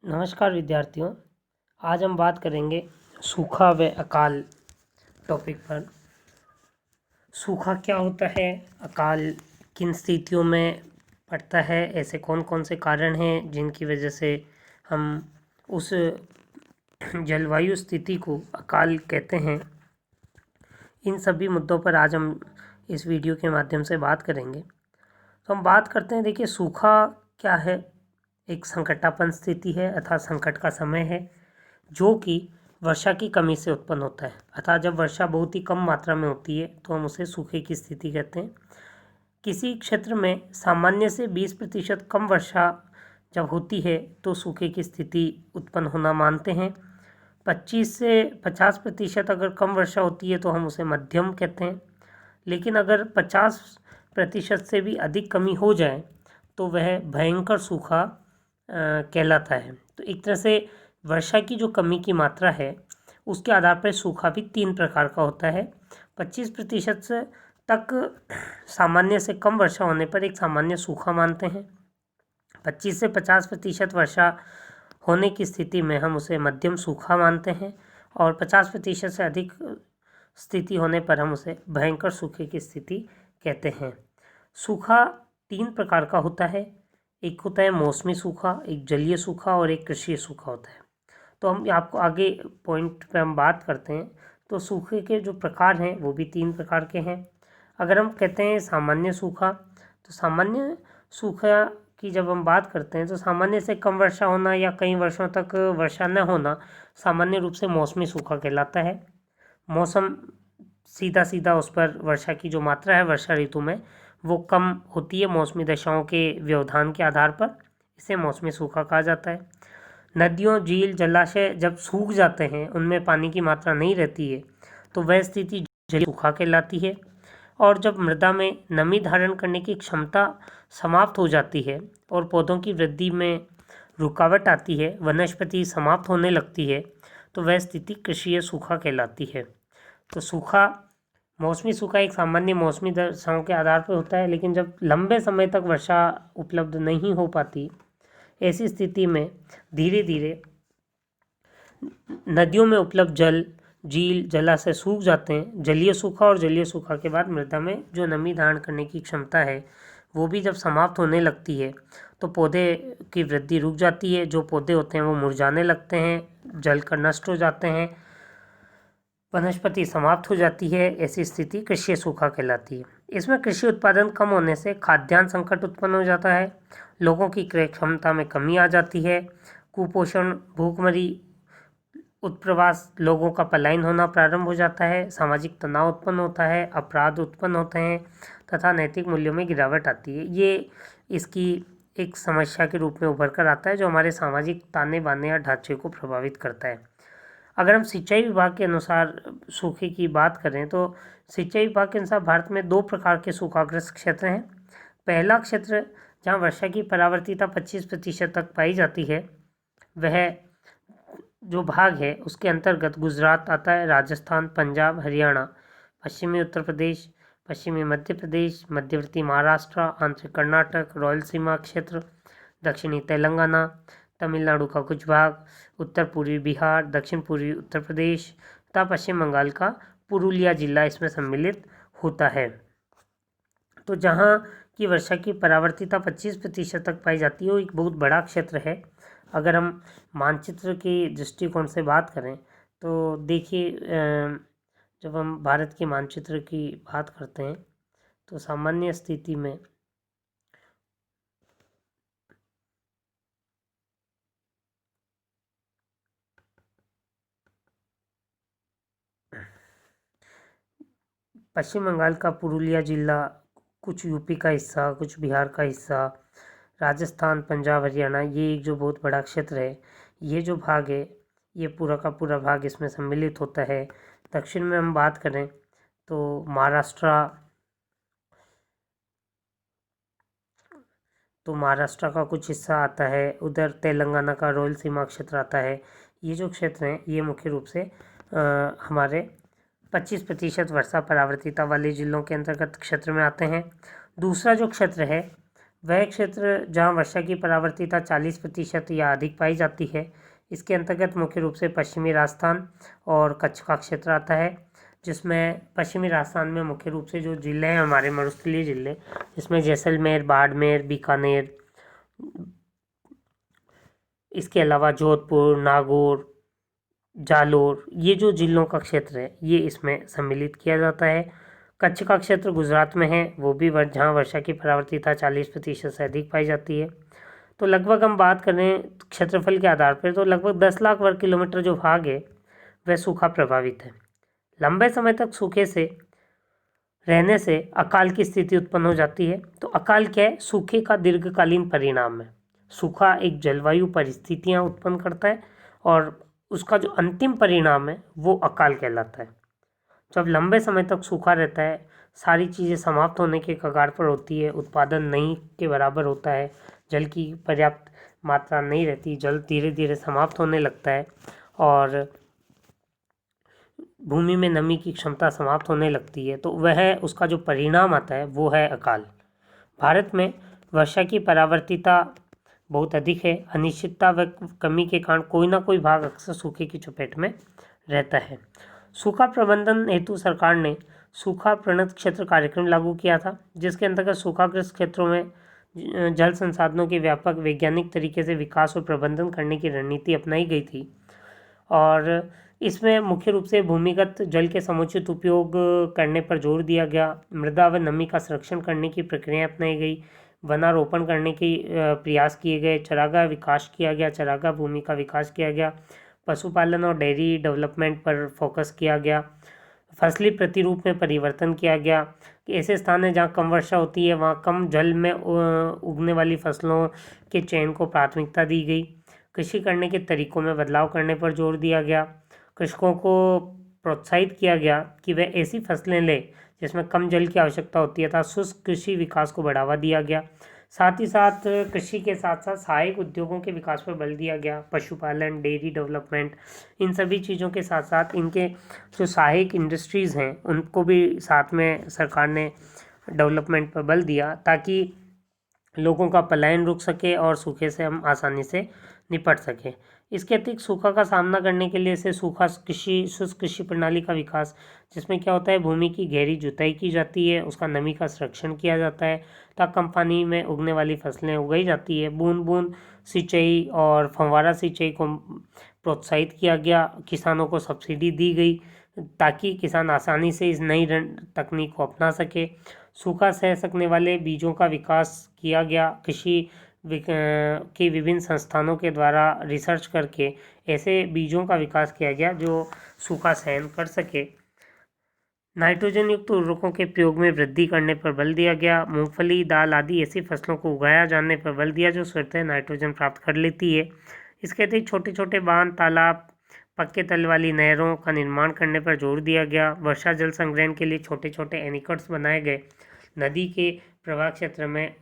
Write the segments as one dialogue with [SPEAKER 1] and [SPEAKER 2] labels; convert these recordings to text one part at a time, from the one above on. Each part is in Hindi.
[SPEAKER 1] नमस्कार विद्यार्थियों। आज हम बात करेंगे सूखा व अकाल टॉपिक पर। सूखा क्या होता है, अकाल किन स्थितियों में पड़ता है, ऐसे कौन कौन से कारण हैं जिनकी वजह से हम उस जलवायु स्थिति को अकाल कहते हैं। इन सभी मुद्दों पर आज हम इस वीडियो के माध्यम से बात करेंगे। तो हम बात करते हैं, देखिए सूखा क्या है। एक संकटापन्न स्थिति है अर्थात संकट का समय है जो कि वर्षा की कमी से उत्पन्न होता है। अर्थात जब वर्षा बहुत ही कम मात्रा में होती है तो हम उसे सूखे की स्थिति कहते हैं। किसी क्षेत्र में सामान्य से 20% कम वर्षा जब होती है तो सूखे की स्थिति उत्पन्न होना मानते हैं। 25 से 50% अगर कम वर्षा होती है तो हम उसे मध्यम कहते हैं। लेकिन अगर 50% से भी अधिक कमी हो जाए तो वह भयंकर सूखा कहलाता है। तो एक तरह से वर्षा की जो कमी की मात्रा है उसके आधार पर सूखा भी 3 प्रकार का होता है। 25% से तक सामान्य से कम वर्षा होने पर एक सामान्य सूखा मानते हैं। 25 से 50% वर्षा होने की स्थिति में हम उसे मध्यम सूखा मानते हैं और 50% से अधिक स्थिति होने पर हम उसे भयंकर सूखे की स्थिति कहते हैं। सूखा 3 प्रकार का होता है। एक होता है मौसमी सूखा, एक जलीय सूखा और एक कृषि सूखा होता है। तो हम आपको आगे पॉइंट पे हम बात करते हैं। तो सूखे के जो प्रकार हैं वो भी 3 प्रकार के हैं। अगर हम कहते हैं सामान्य सूखा, तो सामान्य सूखा की जब हम बात करते हैं तो सामान्य से कम वर्षा होना या कई वर्षों तक वर्षा न होना सामान्य रूप से मौसमी सूखा कहलाता है। मौसम सीधा सीधा उस पर वर्षा की जो मात्रा है वर्षा ऋतु में वो कम होती है मौसमी दशाओं के व्यवधान के आधार पर, इसे मौसमी सूखा कहा जाता है। नदियों, झील, जलाशय जब सूख जाते हैं, उनमें पानी की मात्रा नहीं रहती है तो वह स्थिति जलीय सूखा कहलाती है। और जब मृदा में नमी धारण करने की क्षमता समाप्त हो जाती है और पौधों की वृद्धि में रुकावट आती है, वनस्पति समाप्त होने लगती है, तो वह स्थिति कृषि सूखा कहलाती है। तो सूखा, मौसमी सूखा एक सामान्य मौसमी दशाओं के आधार पर होता है, लेकिन जब लंबे समय तक वर्षा उपलब्ध नहीं हो पाती, ऐसी स्थिति में धीरे धीरे नदियों में उपलब्ध जल, झील, जलाशय सूख जाते हैं। जलीय सूखा और जलीय सूखा के बाद मृदा में जो नमी धारण करने की क्षमता है वो भी जब समाप्त होने लगती है तो पौधे की वृद्धि रुक जाती है। जो पौधे होते हैं वो मुरझाने लगते हैं, जल कर नष्ट हो जाते हैं, वनस्पति समाप्त हो जाती है। ऐसी स्थिति कृषि सूखा कहलाती है। इसमें कृषि उत्पादन कम होने से खाद्यान्न संकट उत्पन्न हो जाता है, लोगों की क्रय क्षमता में कमी आ जाती है, कुपोषण, भूखमरी, उत्प्रवास, लोगों का पलायन होना प्रारंभ हो जाता है, सामाजिक तनाव उत्पन्न होता है, अपराध उत्पन्न होते हैं तथा नैतिक मूल्यों में गिरावट आती है। ये इसकी एक समस्या के रूप में उभर कर आता है जो हमारे सामाजिक ताने बाने या ढांचे को प्रभावित करता है। अगर हम सिंचाई विभाग के अनुसार सूखे की बात करें तो सिंचाई विभाग के अनुसार भारत में 2 प्रकार के सूखाग्रस्त क्षेत्र हैं। पहला क्षेत्र जहाँ वर्षा की परावर्तिता 25% तक पाई जाती है, वह जो भाग है उसके अंतर्गत गुजरात आता है, राजस्थान, पंजाब, हरियाणा, पश्चिमी उत्तर प्रदेश, पश्चिमी मध्य प्रदेश, मध्यवर्ती महाराष्ट्र, आंतरिक कर्नाटक, रायलसीमा क्षेत्र, दक्षिणी तेलंगाना, तमिलनाडु का कुछ भाग, उत्तर पूर्वी बिहार, दक्षिण पूर्वी उत्तर प्रदेश तथा पश्चिम बंगाल का पुरुलिया जिला इसमें सम्मिलित होता है। तो जहाँ की वर्षा की परावर्तिता 25% तक पाई जाती है वो एक बहुत बड़ा क्षेत्र है। अगर हम मानचित्र के दृष्टिकोण से बात करें तो देखिए, जब हम भारत के मानचित्र की बात करते हैं तो सामान्य स्थिति में पश्चिम बंगाल का पुरुलिया जिला, कुछ यूपी का हिस्सा, कुछ बिहार का हिस्सा, राजस्थान, पंजाब, हरियाणा, ये एक जो बहुत बड़ा क्षेत्र है, ये जो भाग है ये पूरा का पूरा भाग इसमें सम्मिलित होता है। दक्षिण में हम बात करें तो महाराष्ट्र का कुछ हिस्सा आता है, उधर तेलंगाना का रायलसीमा क्षेत्र आता है। ये जो क्षेत्र हैं ये मुख्य रूप से हमारे 25% वर्षा परावर्तिता वाले जिलों के अंतर्गत क्षेत्र में आते हैं। दूसरा जो क्षेत्र है वह क्षेत्र जहाँ वर्षा की परावर्तिता 40% या अधिक पाई जाती है। इसके अंतर्गत मुख्य रूप से पश्चिमी राजस्थान और कच्छ का क्षेत्र आता है, जिसमें पश्चिमी राजस्थान में मुख्य रूप से जो ज़िले हैं हमारे मरुस्थलीय ज़िले, जिसमें जैसलमेर, बाड़मेर, बीकानेर, इसके अलावा जोधपुर, नागौर, जालोर, ये जो ज़िलों का क्षेत्र है ये इसमें सम्मिलित किया जाता है। कच्छ का क्षेत्र गुजरात में है, वो भी जहाँ वर्षा की परावर्तिता 40% से अधिक पाई जाती है। तो लगभग हम बात करें क्षेत्रफल के आधार पर तो लगभग 10 लाख वर्ग किलोमीटर जो भाग है वह सूखा प्रभावित है। लंबे समय तक सूखे से रहने से अकाल की स्थिति उत्पन्न हो जाती है। तो अकाल क्या है? सूखे का दीर्घकालीन परिणाम है। सूखा एक जलवायु परिस्थितियाँ उत्पन्न करता है और उसका जो अंतिम परिणाम है वो अकाल कहलाता है। जब लंबे समय तक सूखा रहता है, सारी चीज़ें समाप्त होने के कगार पर होती है, उत्पादन नहीं के बराबर होता है, जल की पर्याप्त मात्रा नहीं रहती, जल धीरे धीरे समाप्त होने लगता है और भूमि में नमी की क्षमता समाप्त होने लगती है, तो वह उसका जो परिणाम आता है वो है अकाल। भारत में वर्षा की परावर्तिता बहुत अधिक है। अनिश्चितता व कमी के कारण कोई ना कोई भाग अक्सर सूखे की चपेट में रहता है। सूखा प्रबंधन हेतु सरकार ने सूखा प्रणत क्षेत्र कार्यक्रम लागू किया था, जिसके अंतर्गत सूखाग्रस्त क्षेत्रों में जल संसाधनों के व्यापक वैज्ञानिक तरीके से विकास और प्रबंधन करने की रणनीति अपनाई गई थी। और इसमें मुख्य रूप से भूमिगत जल के समुचित उपयोग करने पर जोर दिया गया, मृदा व नमी का संरक्षण करने की प्रक्रिया अपनाई गई, वनारोपण करने की प्रयास किए गए, चारागाह विकास किया गया, चारागाह भूमि का विकास किया गया, पशुपालन और डेयरी डेवलपमेंट पर फोकस किया गया, फसली प्रतिरूप में परिवर्तन किया गया कि ऐसे स्थान हैं जहाँ कम वर्षा होती है वहाँ कम जल में उगने वाली फसलों के चयन को प्राथमिकता दी गई। कृषि करने के तरीकों में बदलाव करने पर जोर दिया गया। कृषकों को प्रोत्साहित किया गया कि वे ऐसी फसलें लें जिसमें कम जल की आवश्यकता होती है, तथा शुष्क कृषि विकास को बढ़ावा दिया गया। साथ ही साथ कृषि के साथ साथ सहायक उद्योगों के विकास पर बल दिया गया, पशुपालन, डेयरी डेवलपमेंट, इन सभी चीज़ों के साथ साथ इनके जो सहायक इंडस्ट्रीज़ हैं उनको भी साथ में सरकार ने डेवलपमेंट पर बल दिया, ताकि लोगों का पलायन रुक सके और सूखे से हम आसानी से निपट सकें। इसके अतिरिक्त सूखा का सामना करने के लिए से सूखा कृषि, शुष्क कृषि प्रणाली का विकास, जिसमें क्या होता है, भूमि की गहरी जुताई की जाती है, उसका नमी का संरक्षण किया जाता है ताकि कम पानी में उगने वाली फसलें उगाई जाती है। बूंद बूंद सिंचाई और फव्वारा सिंचाई को प्रोत्साहित किया गया, किसानों को सब्सिडी दी गई ताकि किसान आसानी से इस नई तकनीक को अपना सके। सूखा सह सकने वाले बीजों का विकास किया गया, कृषि की विभिन्न संस्थानों के द्वारा रिसर्च करके ऐसे बीजों का विकास किया गया जो सूखा सहन कर सके। नाइट्रोजन युक्त उर्वरकों के प्रयोग में वृद्धि करने पर बल दिया गया। मूंगफली, दाल आदि ऐसी फसलों को उगाया जाने पर बल दिया जो स्वतः नाइट्रोजन प्राप्त कर लेती है। इसके अतिरिक्त छोटे छोटे बांध, तालाब, पक्के तल वाली नहरों का निर्माण करने पर जोर दिया गया। वर्षा जल संग्रहण के लिए छोटे छोटे एनीकट्स बनाए गए। नदी के प्रवाह क्षेत्र में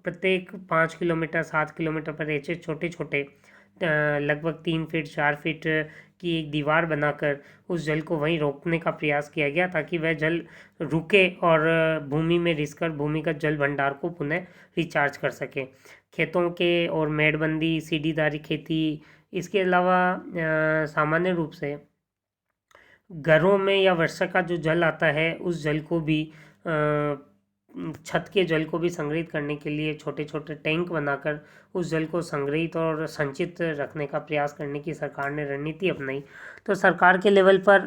[SPEAKER 1] प्रत्येक 5 किलोमीटर 7 किलोमीटर पर ऐसे छोटे छोटे लगभग 3 फीट 4 फीट की एक दीवार बनाकर उस जल को वहीं रोकने का प्रयास किया गया ताकि वह जल रुके और भूमि में रिसकर भूमिगत जल भंडार को पुनः रिचार्ज कर सके। खेतों के और मेड़बंदी, सीढ़ीदारी खेती, इसके अलावा सामान्य रूप से घरों में या वर्षा का जो जल आता है उस जल को भी छत के जल को भी संग्रहित करने के लिए छोटे छोटे टैंक बनाकर उस जल को संग्रहित और संचित रखने का प्रयास करने की सरकार ने रणनीति अपनाई। तो सरकार के लेवल पर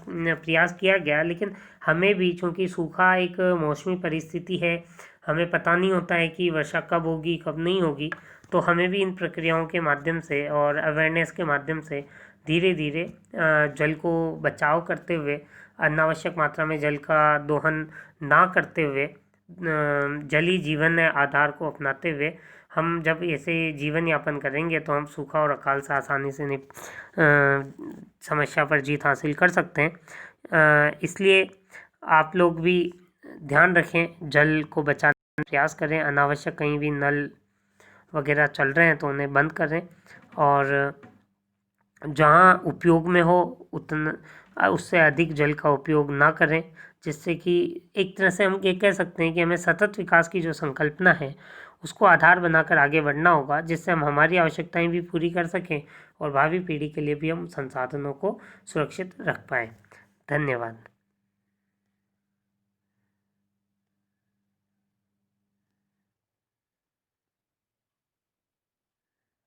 [SPEAKER 1] प्रयास किया गया, लेकिन हमें भी, चूँकि सूखा एक मौसमी परिस्थिति है, हमें पता नहीं होता है कि वर्षा कब होगी कब नहीं होगी, तो हमें भी इन प्रक्रियाओं के माध्यम से और अवेयरनेस के माध्यम से धीरे धीरे जल को बचाव करते हुए, अनावश्यक मात्रा में जल का दोहन ना करते हुए, जल ही जीवन आधार को अपनाते हुए हम जब ऐसे जीवन यापन करेंगे तो हम सूखा और अकाल से आसानी से समस्या पर जीत हासिल कर सकते हैं। इसलिए आप लोग भी ध्यान रखें, जल को बचाने का प्रयास करें, अनावश्यक कहीं भी नल वगैरह चल रहे हैं तो उन्हें बंद करें और जहाँ उपयोग में हो उतना उससे अधिक जल का उपयोग ना करें, जिससे कि एक तरह से हम ये कह सकते हैं कि हमें सतत विकास की जो संकल्पना है उसको आधार बनाकर आगे बढ़ना होगा, जिससे हम हमारी आवश्यकताएं भी पूरी कर सकें और भावी पीढ़ी के लिए भी हम संसाधनों को सुरक्षित रख पाएँ। धन्यवाद।